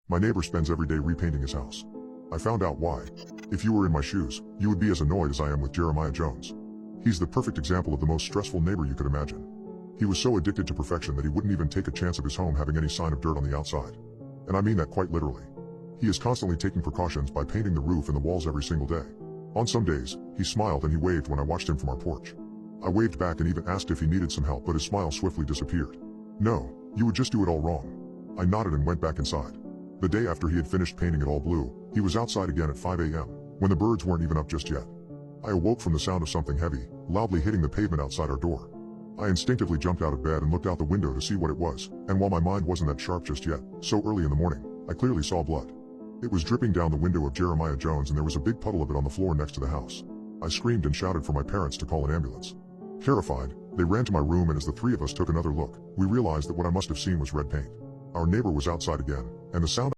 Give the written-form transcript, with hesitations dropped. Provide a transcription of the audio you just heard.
My neighbor spends every day repainting his house. I found out why. If you were in my shoes, you would be as annoyed as I am with Jeremiah Jones. He's the perfect example of the most stressful neighbor you could imagine. He was so addicted to perfection that he wouldn't even take a chance of his home having any sign of dirt on the outside. And I mean that quite literally. He is constantly taking precautions by painting the roof and the walls every single day. On some days, he smiled and he waved when I watched him from our porch. I waved back and even asked if he needed some help, but his smile swiftly disappeared. No, you would just do it all wrong. I nodded and went back inside. The day after he had finished painting it all blue, he was outside again at 5 a.m., when the birds weren't even up just yet. I awoke from the sound of something heavy, loudly hitting the pavement outside our door. I instinctively jumped out of bed and looked out the window to see what it was, and while my mind wasn't that sharp just yet, so early in the morning, I clearly saw blood. It was dripping down the window of Jeremiah Jones and there was a big puddle of it on the floor next to the house. I screamed and shouted for my parents to call an ambulance. Terrified, they ran to my room, and as the three of us took another look, we realized that what I must have seen was red paint. Our neighbor was outside again, and the sound